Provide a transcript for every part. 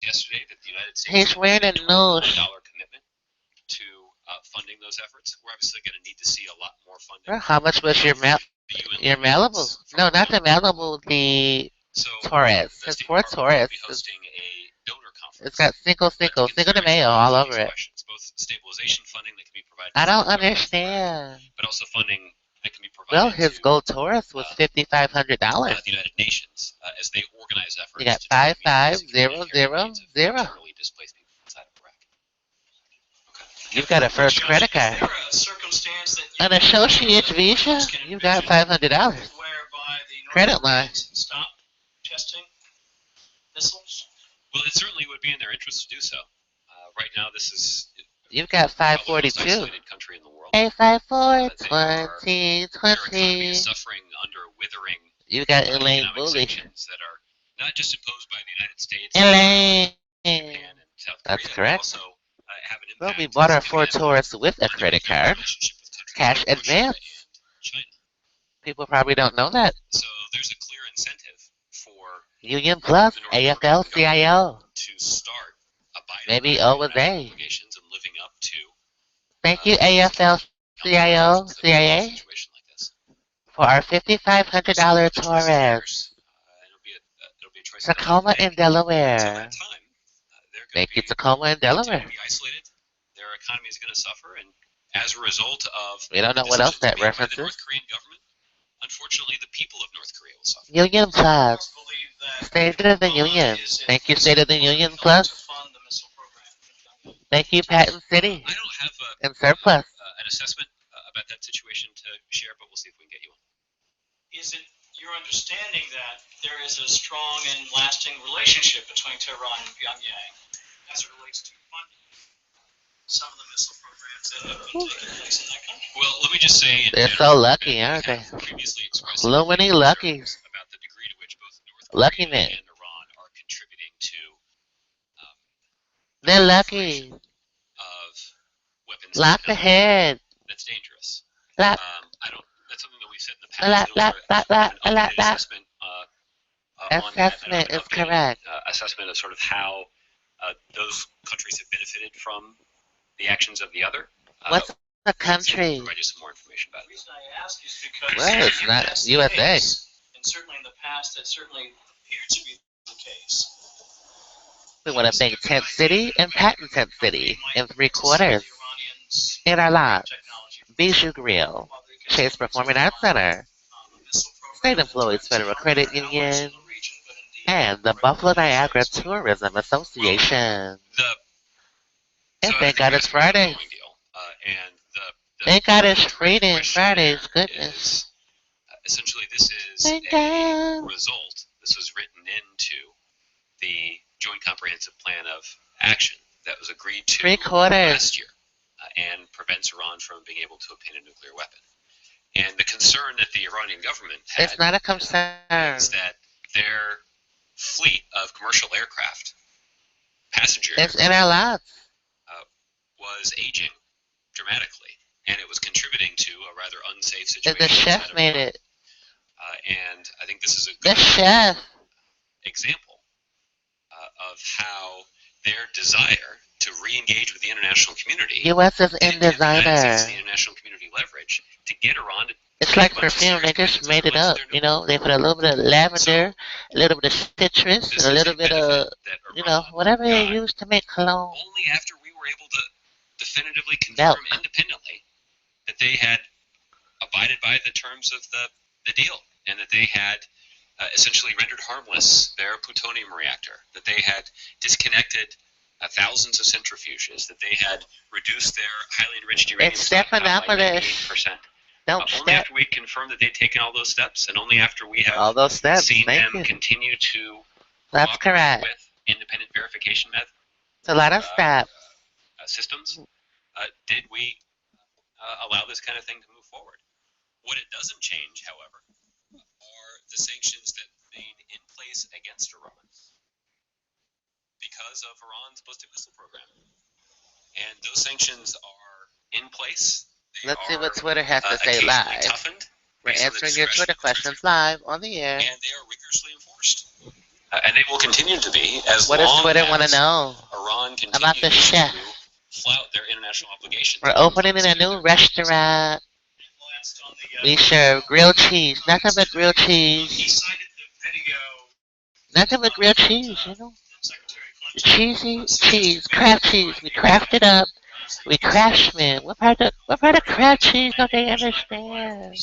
yesterday that the United States He's wearing a nose. $1 commitment to funding those efforts. We're obviously going to need to see a lot more funding. How much was your Malibu? No, not the Malibu, the Taurus. It's for Taurus. Hosting a donor conference. It's got Cinco de Mayo all over it. Both stabilization funding that can be provided. I don't understand. But also funding that can be provided. Well, his gold Taurus was $5,500. The United Nations as they organize efforts. You got 55,000. Displaced people inside of Iraq. Okay. You've got a first credit card. An associate's visa. You got $500. Credit line. Stop testing missiles. Well, it certainly would be in their interest to do so. Right now, this is. You've got 542. Country in the world. 854 2020. Suffering under withering. You got Elaine Bully. That are not just imposed by the United States. Elaine. Japan and South Korea. That's correct. Also, have an well, we bought our Ford Taurus with a credit card. Cash advance. China. People probably don't know that. So there's a clear incentive for Union Plus, AFL-CIO. To start abiding maybe O was A. Obligations and living up to. Thank you, AFL-CIO, CIA, like for our $5,500 Taurus. It'll be a choice Tacoma in Delaware. Until that time, thank you, Tacoma in Delaware. Be isolated. Their economy is going to suffer, and as a result of we don't know what else that references. The North Korean government, unfortunately, the people of North Korea will suffer. Union Plus. State of the Union. Thank you, State of the Union Plus. Thank you, Patent City. I don't have and surplus. An assessment about that situation to share, but we'll see if we can get you one. Is it your understanding that there is a strong and lasting relationship between Tehran and Pyongyang as it relates to funding some of the missile programs that have been taking place in that country? Well, let me just say, they're so lucky, aren't they? So many luckies. About the degree to which both North lucky Korea men. And Iran are contributing to. They're lucky. Of weapons. Lock the head. That's dangerous. Lock. I don't. That's something that we've said in the past. Assessment is correct. Assessment of sort of how those countries have benefited from the actions of the other. What's the country? Provide you some more information about it. The reason I ask is because well, it's not USA. And certainly in the past, that certainly appeared to be the case. We want to thank Tent City and Patent Tent City in 3/4 in our lot. Bijou Grill, Chase Performing Arts Center, State Employees Federal Credit Union, and the Buffalo Niagara Tourism Association. And thank God it's Friday. Thank God it's Fridays, goodness. Essentially, this is a result. This was written into the Joint Comprehensive Plan of Action that was agreed to 3/4 last year and prevents Iran from being able to obtain a nuclear weapon. And the concern that the Iranian government had it's not a concern. Is that their fleet of commercial aircraft, passengers, it's in our lots, was aging dramatically, and it was contributing to a rather unsafe situation. The chef made it. And I think this is a good example of how their desire to re-engage with the international community. U.S. is in designer. The international community leverage to get Iran to. It's like perfume. They just made it up. You know, they put a little bit of lavender, a little bit of citrus, and a little bit of, you know, whatever they use to make cologne. Only after we were able to definitively confirm independently that they had abided by the terms of the deal, and that they had essentially rendered harmless their plutonium reactor, that they had disconnected thousands of centrifuges, that they had reduced their highly enriched uranium by 98%. Only after we confirmed that they'd taken all those steps, and only after we have all those steps. seen them continue to That's correct. with independent verification methods. It's a lot of steps. Systems, did we allow this kind of thing to move forward? What it doesn't change, however, are the sanctions that remain in place against Iran because of Iran's ballistic missile program. And those sanctions are in place. Let's see what Twitter has to say live. We're answering your Twitter questions live on the air. And they are rigorously enforced. and they will continue to be as What does long Twitter as want to know Iran about the continues chef? to flout their international obligations. We're opening in a new restaurant. We serve grilled cheese. Nothing but grilled He cheese. cited the video. Nothing but grilled cheese, you know? Cheesy cheese, craft cheese. We craft it up. We craftsmen. What part of craft cheese don't they understand?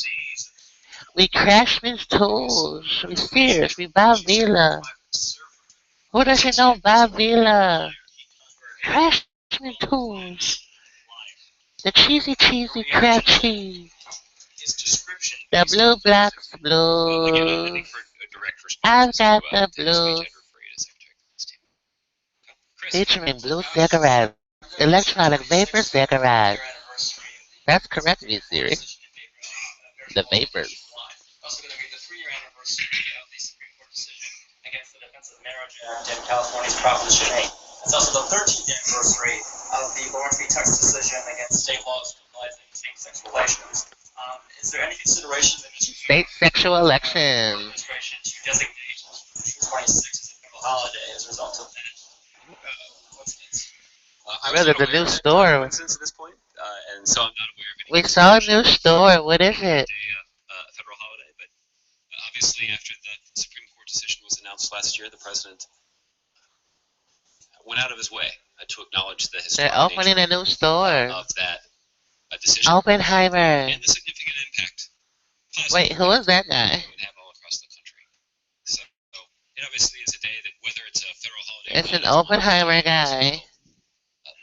We craftsmen's tools. We Sears. We Bavila. Who doesn't know Bavila? Craftsman tools. The cheesy craft cheese. The blue blocks blues. I've got the blues. Featuring blue cigarettes. Electronic vapor cigarettes. That's correct, me, Siri. The vapors. Also going to be the 3-year anniversary of the Supreme Court decision against the Defense of Marriage Act and California's Proposition 8. It's also the 13th anniversary of the Lawrence v. Texas decision against state laws criminalizing same-sex relations. Is there any consideration that state sexual elections administration to designate June 26 as a federal holiday as a result of that? What's next? Really, the new store. Since this point, and so I'm not aware of any. We saw a new store. What is it? A federal holiday, but obviously after the Supreme Court decision was announced last year, the president went out of his way to acknowledge the historic They're opening a new store. of that decision Oppenheimer. and the significant impact. Wait, who is that guy? It would have all across the country. So it obviously is a day that whether it's a federal holiday. It's an Oppenheimer guy.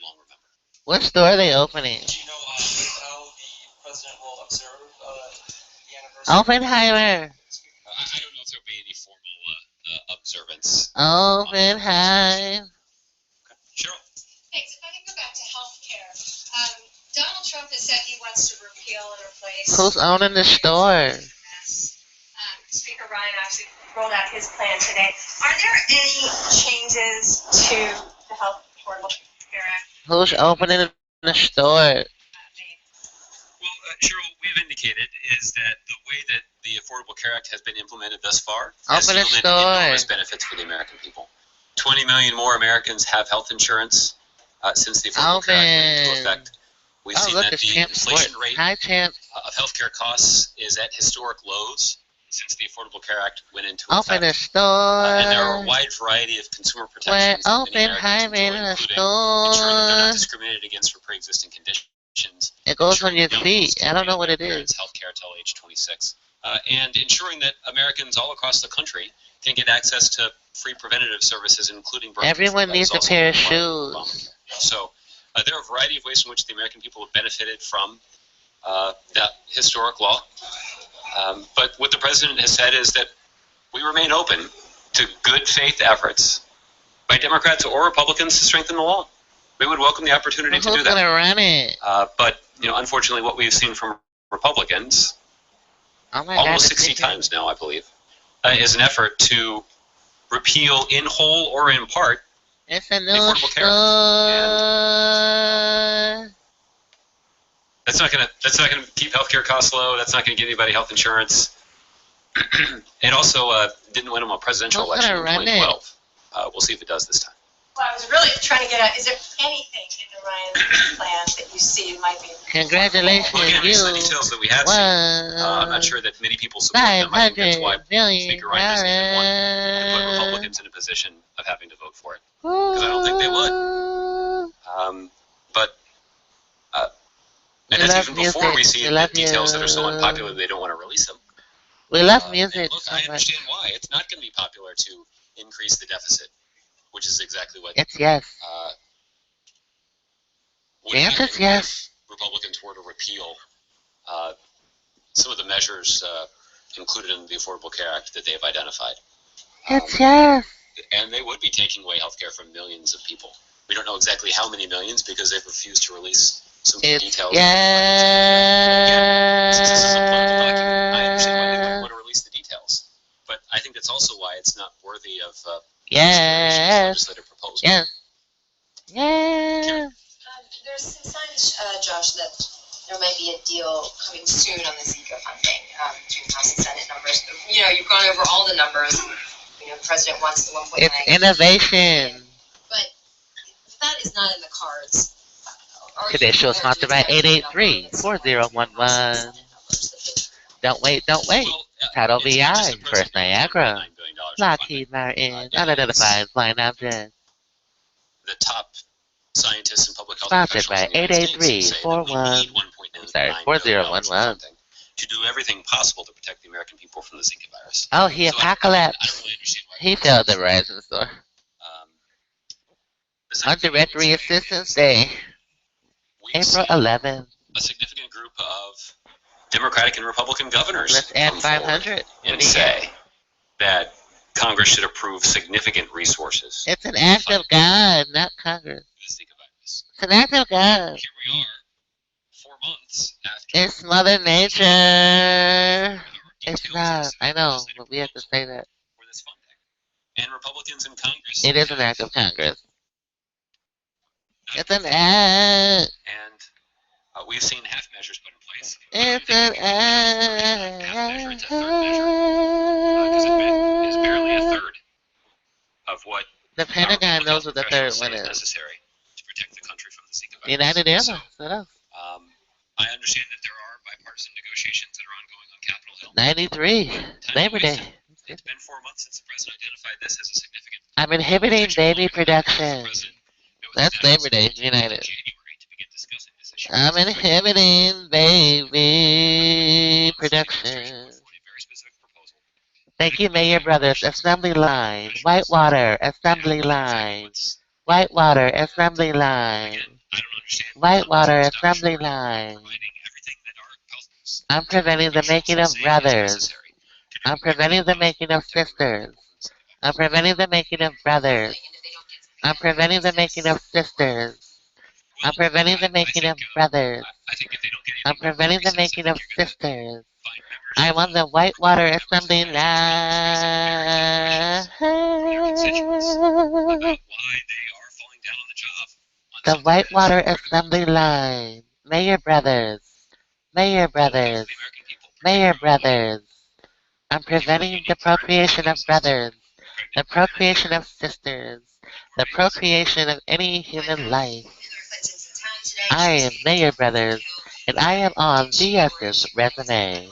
Long remember. What store are they opening? Do you know how the president will observe the anniversary? Oppenheimer. I don't know if there'll be any formal observance. Oppenheimer. Cheryl? Thanks. If I can go back to healthcare, Donald Trump has said he wants to repeal and replace. Who's owning the store? Speaker Ryan actually rolled out his plan today. Are there any changes to the Health Affordable Care Act? Who's opening the store? Well, Cheryl, we've indicated is that the way that the Affordable Care Act has been implemented thus far has Open a yielded store. enormous benefits for the American people. 20 million more Americans have health insurance since the Affordable Care Act went into effect. We've seen look, that it's the Champ inflation Sports. rate Hi, Champ. of healthcare costs is at historic lows since the Affordable Care Act went into Open a effect. store. And there are a wide variety of consumer We're protections that many Oppenheimer Americans in enjoy, a including ensuring that they're not store. discriminated against for pre-existing conditions. It goes on ensuring your they don't feet. lose I don't know what it parents' is. health care until age 26. And ensuring that Americans all across the country can get access to free preventative services, including birth Everyone control. That needs is a also pair of part shoes. Obamacare. So there are a variety of ways in which the American people have benefited from that historic law. But what the president has said is that we remain open to good faith efforts by Democrats or Republicans to strengthen the law. We would welcome the opportunity to do Who's that. gonna run it? But unfortunately, what we've seen from Republicans Oh my God! almost the 60 chicken. times now, I believe, is an effort to repeal in whole or in part It's a new Affordable Care store. That's not gonna keep healthcare costs low. That's not gonna give anybody health insurance. It also didn't win him a presidential Who's election gonna in run it? 2012. We'll see if it does this time. Well, I was really trying to get at, is there anything in the Ryan plan that you see might be? Congratulations, Well, again, these are the you details that we have seen. I'm not sure that many people support them. I think that's why $500 billion. Speaker Ryan doesn't even want to put Republicans in a position of having to vote for it. Because I don't think they would. And We that's love even before we music. see We the love details that are so you. unpopular they don't want to release them. We love And music look, so I much. understand why. It's not going to be popular to increase the deficit, which is exactly what It's yes. would The answer happen is yes. if Republicans were to repeal some of the measures included in the Affordable Care Act that they have identified. It's yes. And they would be taking away health care from millions of people. We don't know exactly how many millions because they've refused to release some It's details. Since this is a political document, I understand why they wouldn't want to release the details. But I think that's also why it's not worthy of consideration as a Yes. legislative proposal. Yes. Yes. There's some signs, Josh, that there might be a deal coming soon on the Zika funding between House and Senate numbers. You've gone over all the numbers. president wants the 1.9. It's innovation. But that is not in the cards. Today's show is sponsored by 883-4011. Don't wait, don't wait. Title VI, First Niagara. Lockheed Martin, unidentified flying object. The top scientists and public health Sponsored professionals by in the United States say that we need 4011 to do everything possible to protect the American people from the Zika virus. Oh, he So I don't apocalypse. really understand why He failed the Verizon store. the On Directory Assistance Day, we've April seen 11th. a significant group of Democratic and Republican governors Let's add come forward 500. and say that Congress should approve significant resources It's an act of God, not Congress. for the Zika virus. It's an act of God. Here we are, 4 months after. It's Mother Nature. It's details not. of I know, legislative but we have to say that. for this funding. And Republicans in Congress. It is an act of Congress. It's an act. And we've seen half measures put in place. It's an Half measure, it's a third measure. Because it is barely a third of what The our Pentagon public knows health what the third professionals one say is is. necessary to protect the country from the Zika virus. United Airlines. So, What else? I understand that there are bipartisan negotiations that are ongoing on Capitol Hill. 93. Labor Day. It's been 4 months since the president identified this as a significant. I'm inhibiting baby production. The president met with That's the Labor Day, in United. January to begin discussing this issue. I'm inhibiting baby production. Very specific proposal. Thank you, Mayor Brothers. Assembly line. Whitewater. Assembly line. Whitewater. Assembly line. I don't understand. Whitewater. Assembly line. Providing everything that our health I'm preventing the making of say is brothers. necessary to do I'm preventing the making of sisters. I'm preventing the making of brothers. I'm preventing the making of sisters. I'm preventing the making of brothers. I think if they don't get I'm anything preventing the recess, making of you're gonna sisters. find members I'm on the Whitewater Assembly constituents about line. why they are falling down on the job. On The something Whitewater that is Assembly line. Mayor Brothers. Mayor Brothers. the American people. Mayor Brothers. I'm preventing the procreation of brothers. The procreation of sisters. The procreation of any human life. I am Mayor Brothers, and I am on VS's resume.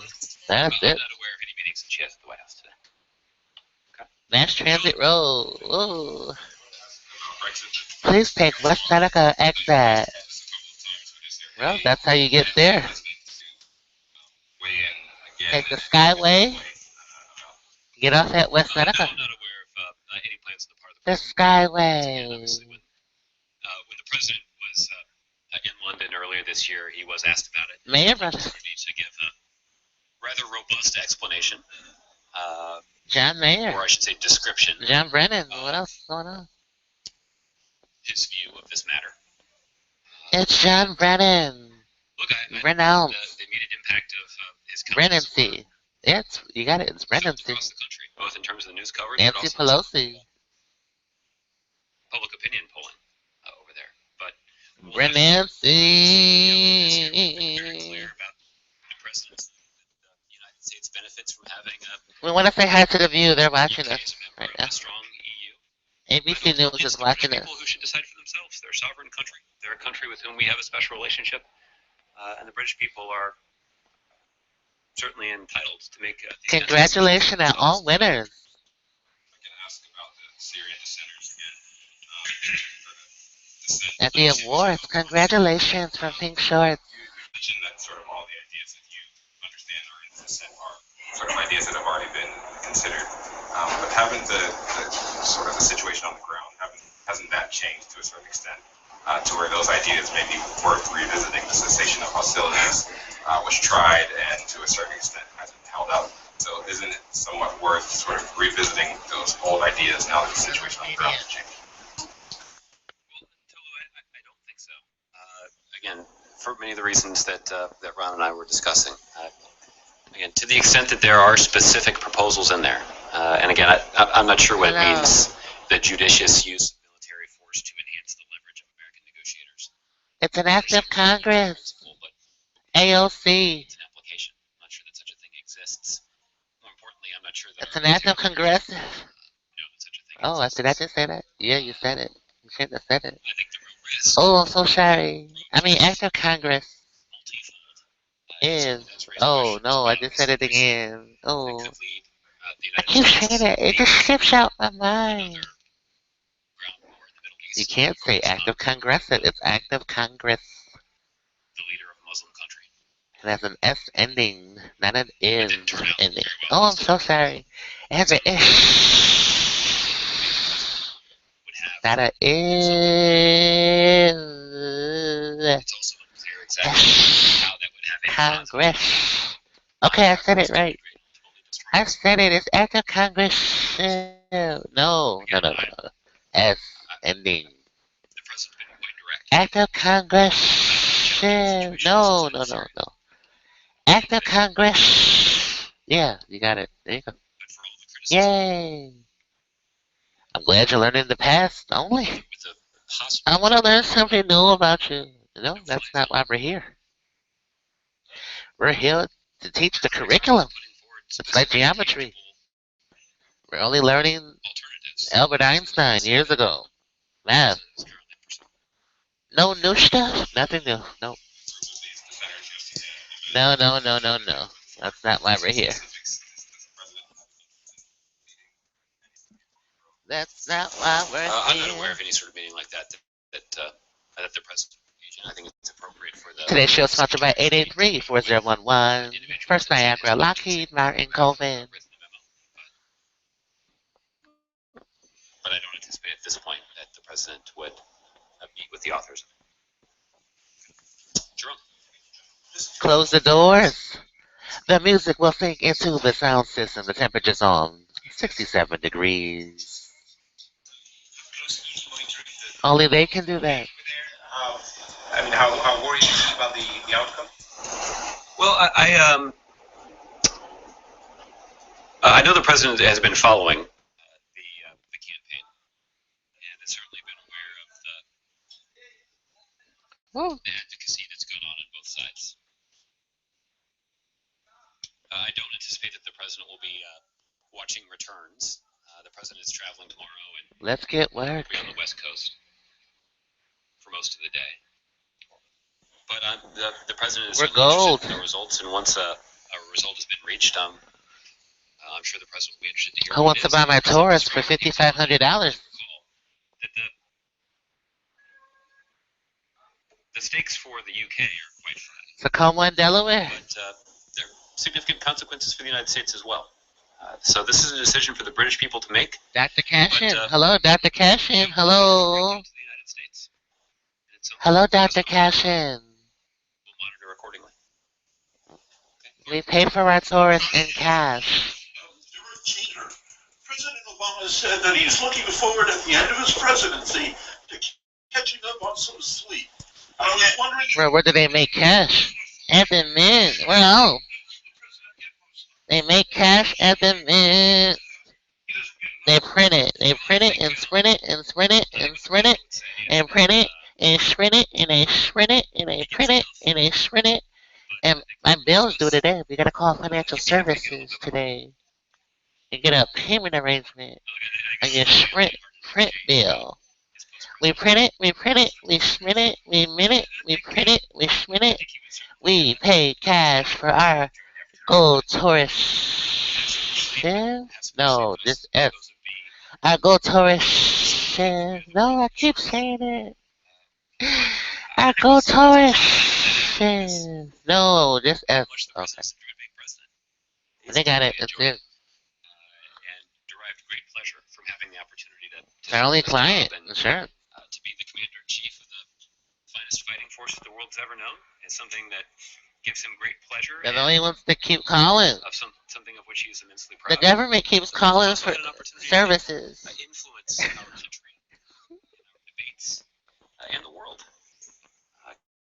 That's I'm it. not aware of any meetings that she has at the White House today. Mass Transit Road. Ooh. Please take West Seneca exit. Well, that's how you get there. Take the Skyway. Get off at West Seneca. I'm not aware of any plans on the part of the The president. Skyway. Obviously, when the president was in London earlier this year, he was asked about it. Mayor Brothers. He needs to give a rather robust explanation, John Mayer. or I should say description, John Brennan. What else is going on? his view of this matter. It's John Brennan. Look, Renounce. the immediate impact of his comments Brennancy. It's, you got it. It's felt Brennancy. across the country, both in terms of the news coverage, but Nancy also Pelosi. public opinion polling over there. But we'll have to- Brennancy. very clear about the president that the United States benefits from having a We want to say hi to the View. They're watching UK us as a member right of now. a strong EU. ABC News It's is the British watching us. people who should decide for themselves. They're a sovereign country. They're a country with whom we have a special relationship, and the British people are certainly entitled to make. These kinds of Congratulations on all winners. I can ask about the Syrian dissenters again. At the awards, congratulations from Pink Shorts. You mentioned that sort of all the ideas that you understand are in dissent are sort of ideas that have already been considered. But haven't the sort of the situation on the ground, hasn't that changed to a certain extent, to where those ideas may be worth revisiting? The cessation of hostilities was tried and to a certain extent hasn't held up. So isn't it somewhat worth sort of revisiting those old ideas now that the situation on the ground has changed? I don't think so. Again, for many of the reasons that Ron and I were discussing. Again, to the extent that there are specific proposals in there, and again, I'm not sure what it means, the judicious use of military force to enhance the leverage of American negotiators. It's an act of Congress. But AOC. it's an application. I'm not sure that such a thing exists. More importantly, I'm not sure that It's an act of Congress. no, Oh, did I just say that? Yeah, you said it. You shouldn't have said it. I think the real risk, Oh, I'm so sorry. I mean, act of Congress multifold, is. certainly does raise Oh, questions no, I about just said it secrecy again. that Oh, could lead the I United keep States saying it. It just being slips out my another mind. ground war in the Middle You East. can't say It's act not of Congress. It's act of Congress. the leader of a Muslim country. It has an S ending, not an That N didn't turn out ending. very well. Oh, I'm so sorry. It has an Would have not an N. It's also unclear exactly how that would have a Congress. Okay, I said it right. I said it. It's act of Congress. No. S ending. The president's been quite direct. Act of Congress. No. Act of Congress. Yeah, you got it. There you go. But for all the criticism, Yay. I'm glad you're learning the past only. with the possible I want to learn something new about you. No, that's not why we're here. We're here to teach the curriculum. putting forward It's like geometry. tangible We're only learning alternatives. Albert Einstein years ago. Math. Is currently pursuing. No new stuff? Nothing new. No. No. That's not why we're here. That's not why we're I'm not here. aware of any sort of meeting like that the president engaged in. I think it's appropriate for the Today's show is sponsored by 883-4011, First Niagara, Lockheed Martin, Colvin. But I don't anticipate at this point that the president would meet with the authors. Jerome. Close the doors. The music will sink into the sound system. The temperature's on 67 degrees. Only they can do that. How worried is he about the outcome? Well, I know the president has been following the campaign and has certainly been aware of the advocacy that's going on both sides. I don't anticipate that the president will be watching returns. The president is traveling tomorrow and Let's get work. will be on the West Coast for most of the day. But the president is We're interested gold. in the results, and once a result has been reached, I'm sure the president will be interested to hear. Who what wants it to is. buy my The president Taurus is for very $5,500? that the stakes for the UK are quite high, Tacoma and Delaware. but there are significant consequences for the United States as well. So this is a decision for the British people to make. Dr. Cashin. But, Hello, Dr. Cashin. Hello. To the United States. And it's something Hello, the Dr. president Cashin. will monitor accordingly. We pay for our Taurus in cash. President Obama said that he's looking forward at the end of his presidency to catching up on some sleep. I was wondering. Where do they make cash? At the Mint. Well, they make cash at the Mint. They print it. They print it and sprint it and sprint it and sprint it and print it and sprint it and they sprint it and they print it and they sprint it. And my bill's due today. We gotta call financial services today and get a payment arrangement on your Sprint print bill. We print it, we sprint it, we mint it, we print it, we sprint it. We pay cash for our gold Taurus shares. No, this S. Our gold Taurus shares. No, I keep saying it. Our gold Taurus shares. No, this S. Okay. They got it. That's it. And derived great pleasure from having the opportunity to Our only serve this client. job and, Sure. to be the commander-in-chief of the finest fighting force that the world's ever known is something that gives him great pleasure. They're the and only ones that keep calling. of something of which he is immensely The proud. government keeps calling Also for had an opportunity services. to influence our country, in our debates, and the world,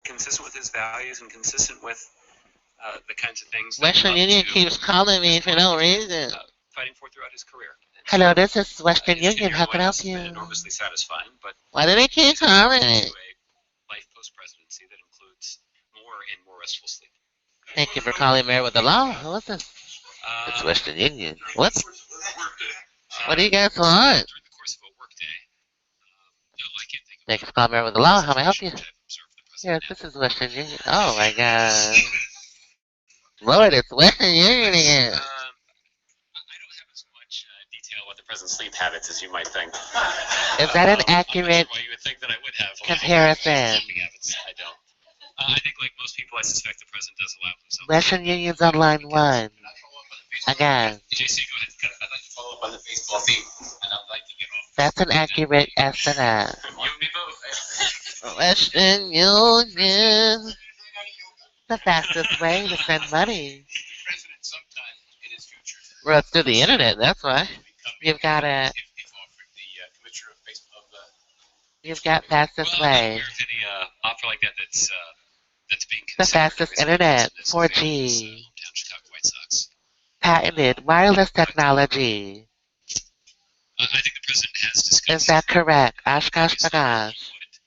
consistent with his values and consistent with the kinds of things that Western he loved Union to keeps calling me for no reason. fighting for throughout his career. And Hello, so, this is Western his Union. tenure How in the can I White help House has been you? enormously satisfying, but Why do they keep calling to me? a life post-presidency that includes more and more restful sleep. Thank you for calling MerriweatherA.Law. Who is this? It's Western Union. What? What do you guys want? Through the course Thank you for calling MerriweatherA.Law. How may I help you? I've observed the Yes, president. this is Western Union. Oh my God. Lord, it's Western Union again. I don't have as much detail about the president's sleep habits as you might think. Is that an I'm not accurate sure why you would think that I would have comparison? sleeping habits. I don't. I think, like most people, I suspect the president does allow himself. Western Union's on line 1. Again. JC, go ahead. I'd like to follow up on the baseball theme, and I'd like to get off. That's an accurate estimate. You and me both. Western Union. The fastest way to send money. President sometime in his future. Well, it's through the internet, that's why. You've got it. If offered the commissioner of baseball of You've got fastest well, I'm not way. aware of any offer like that that's being The considered. fastest internet. 4G. Hometown Chicago White Sox. Patented wireless technology. I think the president has discussed. Is that correct? Oshkosh obviously B'gosh. he would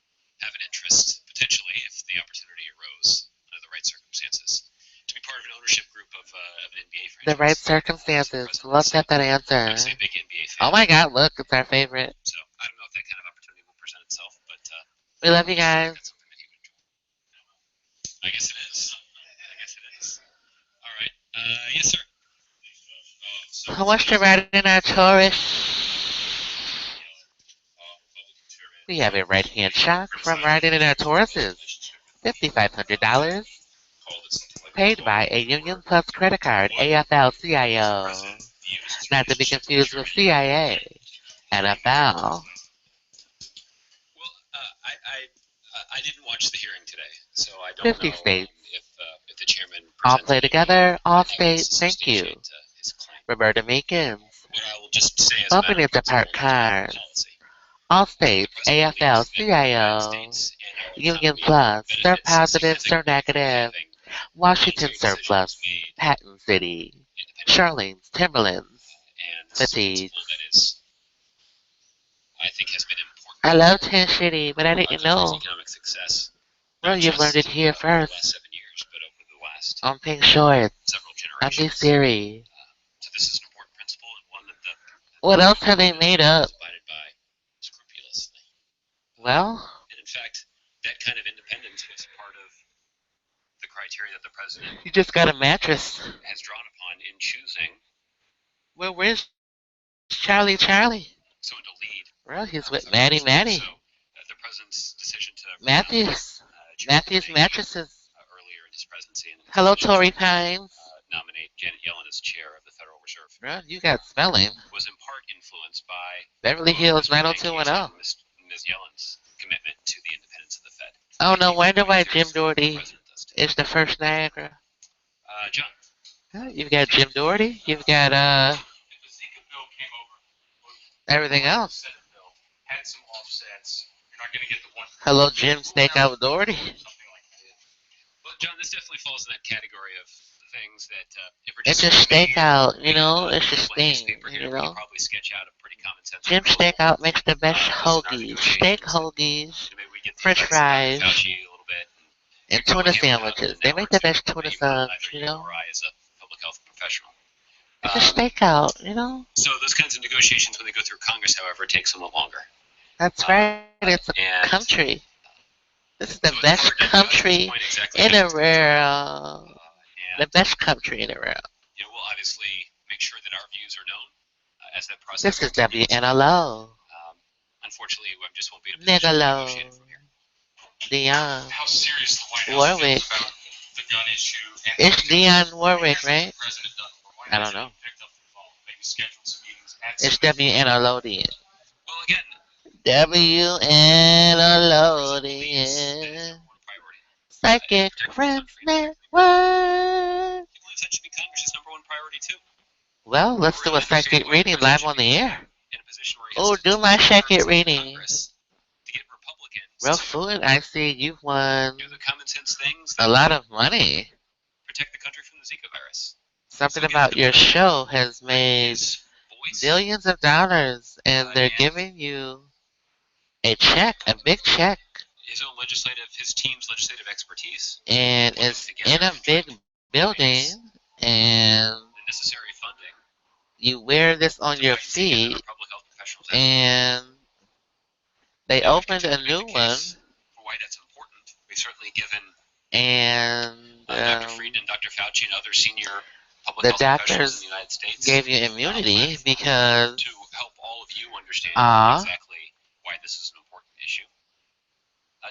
have an interest, potentially, if the opportunity arose under the right circumstances, to be part of an ownership group of an NBA franchise. The right circumstances. Let's get that answer. Obviously a big NBA fan. Oh my God, look, it's our favorite. So I don't know if that kind of opportunity will present itself, but We love you guys. that's something that he would enjoy. I guess it is. All right. Yes, sir. Who wants to ride in our Taurus? We have a right-hand shock from riding in our Tauruses. $5,500. Paid by a Union Plus credit card, AFL-CIO. Not to be confused with CIA. NFL. Well, I didn't watch the hearing today, so I don't 50 know states. If the chairman All presented play any together, all evidence to states, thank you. substantiate, his claim. Roberta Meekins. What I will just say as a matter Opening of to part principle, cards. policy. All states, The president AFL, believes that the United CIO. States and our Union economy Plus, benefits Sir Positive, Sir significantly from Negative. having Washington military Surplus, decisions made Patton City. independently. Charlene's, Timberlands. And Fatigues. that is, I think, has been important. I love Tin City, but I for didn't our country's know. economic success. Well, Not you've just, learned it here over the first. last 7 years, but over the last On Pink Shorts, several on generations. this series. So this is an important principle and one that the What else have they made up? is abided by scrupulously. Well, And in fact, that kind of independence was part of the criteria that the president you just got a mattress. has drawn upon in choosing Well, where's Charlie? someone to lead. Well, he's with Maddie. So the president's decision to Matthews. Jim Matthews Renee, Mattresses. earlier in his presidency, and Hello, decision Tory to, Pines. nominate Janet Yellen as chair of the Federal Reserve Well, you got spelling. was in part influenced by Beverly Hills President Yankees 90210. and Ms. Yellen's commitment to the independence of the Fed. Oh, no wonder why Quite Jim seriously, the Doherty president does too. is the first Niagara. John. You've got Jim Doherty. You've got If the Zika bill came over, everything else. Senate bill had some offsets. You're not going to get the one. Hello, Jim Stakeout Doherty. Something like that. Well, John, this definitely falls in that category of things that if we're It's just a stakeout, you know. It's just thing, newspaper here, you we know. could probably sketch out a pretty common sense. Jim proposal. Stakeout makes the best This is our hoagies, negotiations. steak hoagies, And maybe we get the French advice of Dr. fries, Fauci a little bit, and go tuna hand it out sandwiches. in They an hour make or the two, best but tuna maybe not subs, neither you you know. or I as a public health professional. It's a stakeout, you know. So those kinds of negotiations, when they go through Congress, however, take somewhat longer. That's right. It's a And country. This is the so it's best hard to judge at this country point exactly in how the it's gonna turn out. world. And The best country in the world. we'll obviously make sure that our views are known as that process This is continues. WNLO. Unfortunately, we just won't be in a position to Nigolo. negotiate from here. Dion. How serious the White House Warwick. feels about the gun issue. And It's Dionne Warwick, Has right? the president done? Or why I don't hasn't know. he picked up the phone, maybe scheduled some meetings at It's some WNLO Dion. Well, again, WNLO that is Dion. one priority. Psychic Friends Network. He believes that should be Congress's number one priority too. Well, let's do a psychic reading live on the air. In a position where he Oh, has to do my convince psychic members of reading. Congress to get Republicans Real to food, I see you've won do the common sense things a that lot of money. protect the country from the Zika virus. Something about your show has made His voice, billions of dollars, and they're and giving you a check, a big check, his own his team's legislative expertise, and it's in a big building, and the necessary funding. you wear this on your to execute feet, our public health professionals have. and They I would opened a continue to new make the one, case for why that's important. We've certainly given and Dr. Frieden, Dr. Fauci, and other senior public the health professionals doctors in the United States gave you immunity because to help all of you understand Ah. exactly why this is an important issue.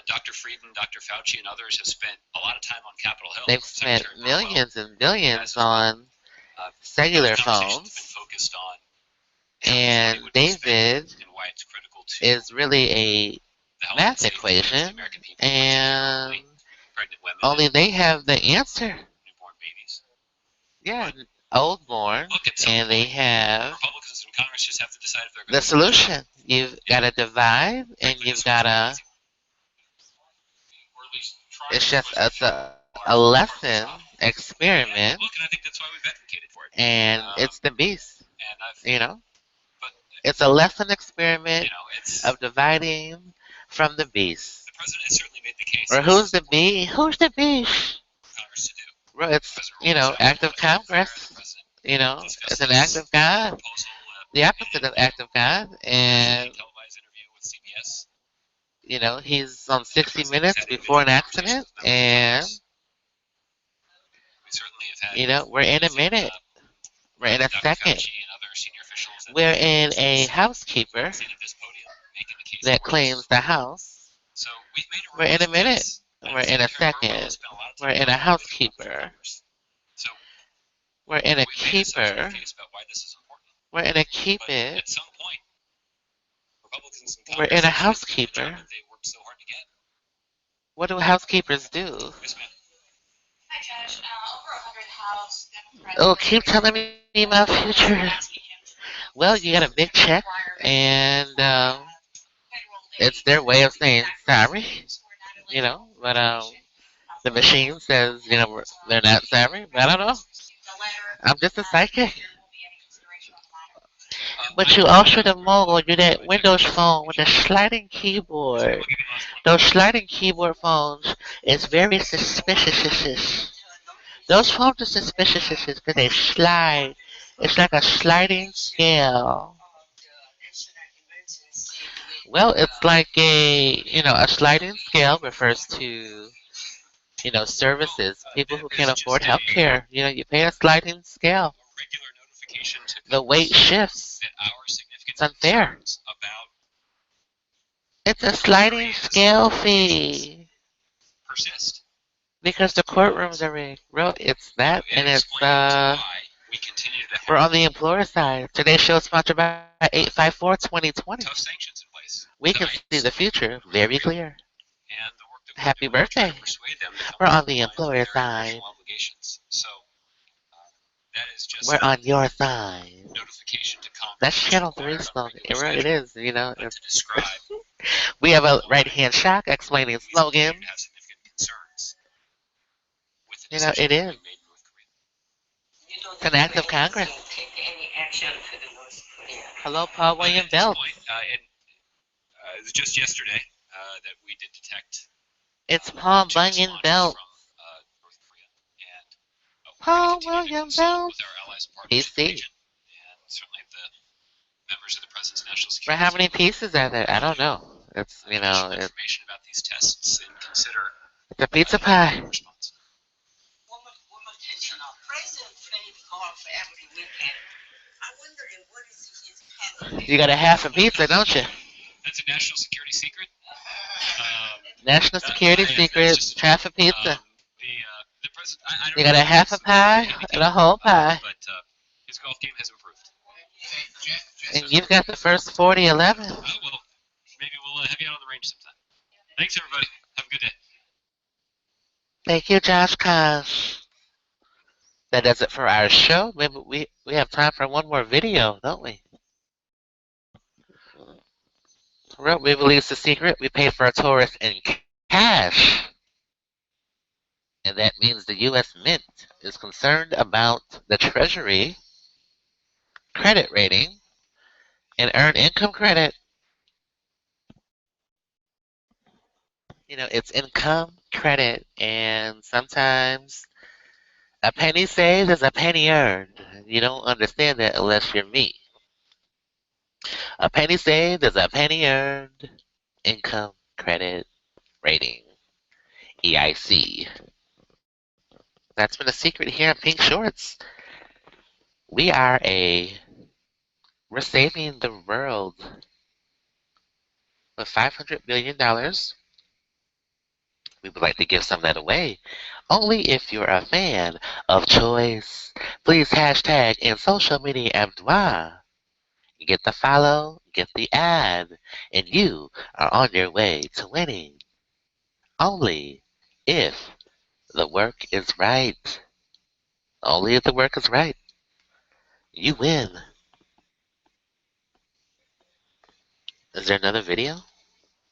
Dr. Frieden, Dr. Fauci, and others have spent a lot of time on Capitol Hill. they've spent Secretary millions Burwell and billions has as well. on cellular Those conversations phones, have been focused on and money would be spent David and why it's critical to is really a the health math and safety of the equation, American people, and particularly pregnant women only and they have the answer. newborn babies. Yeah, old born, Look, at some and they point, have Republicans in Congress just have to decide if they're going the to solution. You've got to divide, and you've got to. Or at least try It's to just push a lesson experiment, Look, and I think that's why we've advocated for it. and it's the beast. And I've, You know, but it's a lesson experiment you know, it's of dividing from the beast. the president has certainly made the case. Or who's the beast? Who's the beast? For Congress to do. Well, it's active Congress. It's an act of God. Proposal, The opposite of act of God, and televised interview with CBS. he's on 60 Minutes before an accident, and We certainly have had. we're in a minute. We're in a Dr. second. Fauci and other senior officials at We're the in a Senate housekeeper sitting at this podium making the case that for us. claims the house. So we've made a We're in a robust minute. case. We're in a Secretary Burwell second. has spent a lot of time We're in a talking about housekeeper. Congress. So We're in a we've made a substantive keeper. case about why this is important. We're in a But keep it. at some point, Republicans in We're Congress in a have to do the job housekeeper. that they worked so hard to get. What do housekeepers do? Yes, ma'am. Hi, Josh. Over 100 House Democrats. Oh, keep telling me my future. Well, you got a big check, and it's their way of saying sorry, but the machine says, they're not sorry, but I don't know. I'm just a psychic. But you also the mogul, you're that Windows phone with a sliding keyboard. Those sliding keyboard phones is very suspicious. Those phones are suspicious because they slide. It's like a sliding scale. Well, it's like a sliding scale refers to, services. People who can't afford health care, you pay a sliding scale. Regular notification to The weight shifts. that our significant It's unfair. concerns about It's a sliding scale fee persist. because the courtrooms are rigged. Well, it's that, It and it's explains why we continue to we're have on the employer side. Today's show is sponsored by 854-2020. tough sanctions in place. We can tonight. see the future very clear. And the work that we're Happy doing to try to birthday. persuade them to come We're on to the line with employer their side. international obligations. So that is just We're on your side. notification to Congress. That's which Channel requires 3 on a slogan. regular It schedule, is, but it's, to describe we have a right-hand shock explaining reasons why we slogans. have significant concerns with the You know, decision it that is. we made in North Korea. It's an act of Congress. Hello, Paul But William at this Belt. point, it was just yesterday that we did detect It's Paul two Bunyan launches Belt. from North Korea, and we're Paul going to continue to William consult Belt. with our allies and partners in the PC. region, and certainly the members of the President's National For Security how many Team pieces are there? I don't know. It's, additional it's information about these tests and consider a pizza pie. response. You got a half a pizza, don't you? That's a national security secret. National security it's secret, just half a pizza. The president, I don't You got know a half a if pie it's and a whole pie. but his golf game has improved. And you've got the first 40-11. Oh, well, maybe we'll have you out on the range sometime. Thanks, everybody. Have a good day. Thank you, Josh Kosh. That does it for our show. Maybe we have time for one more video, don't we? Well, we released a secret. We paid for a tourist in cash. And that means the U.S. Mint is concerned about the Treasury credit rating and earned income credit. It's income credit, and sometimes a penny saved is a penny earned. You don't understand that unless you're me. A penny saved is a penny earned. Income Credit Rating, EIC. That's been a secret here in Pink Shorts. We are we're saving the world with $500 billion. We would like to give some of that away. Only if you're a fan of choice. Please hashtag in social media Abdwa. Get the follow, get the ad, and you are on your way to winning. Only if the work is right. Only if the work is right. You win. Is there another video?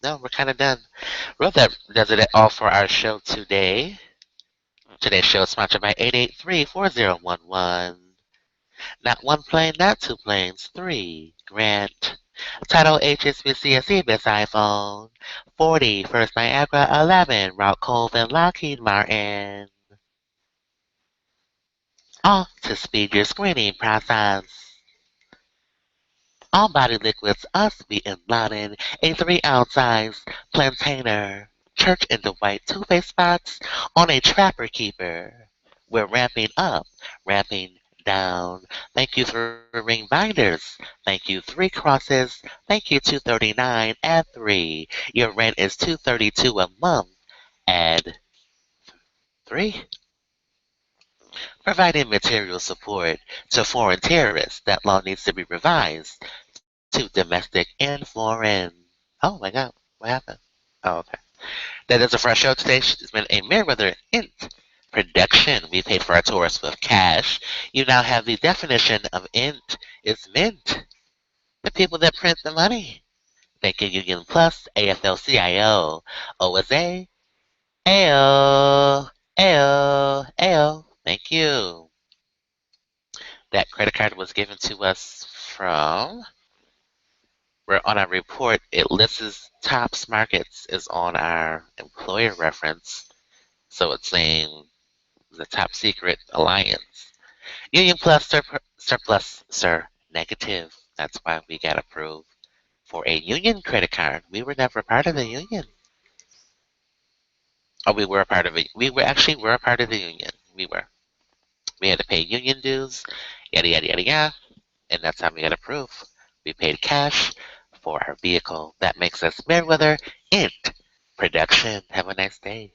No, we're kind of done. Well, that does it all for our show today. Today's show is sponsored by 883-4011. Not one plane, not two planes, three. Grant. Title HSBC best iPhone. 40 First Niagara 11 Route Colvin Lockheed Martin. All to speed your screening process. All body liquids must be in Latin, a 3-ounce size plantainer. Church in the white two-faced spots on a trapper keeper. We're ramping up, ramping down. Thank you for ring binders. Thank you 3 crosses. Thank you 239 add 3. Your rent is $232 a month. Add 3. Providing material support to foreign terrorists. That law needs to be revised to domestic and foreign. Oh my God, what happened? Oh, okay. That is it for our show today. It's been a Merriweather Int production. We paid for our tourists with cash. You now have the definition of int. It's mint. The people that print the money. Thank you, Union Plus, AFL-CIO, OSA, AO, AO, AO. Thank you. That credit card was given to us from, we're on our report. It lists Tops Markets is on our employer reference. So it's saying the Top Secret Alliance. Union Plus surplus, sir, negative. That's why we got approved for a union credit card. We were never part of the union. Oh, we were a part of it. We were a part of the union. We were. We had to pay union dues, yada, yada, yada, yada. And that's how we got approved. We paid cash for our vehicle. That makes us Merriweather Int Production. Have a nice day.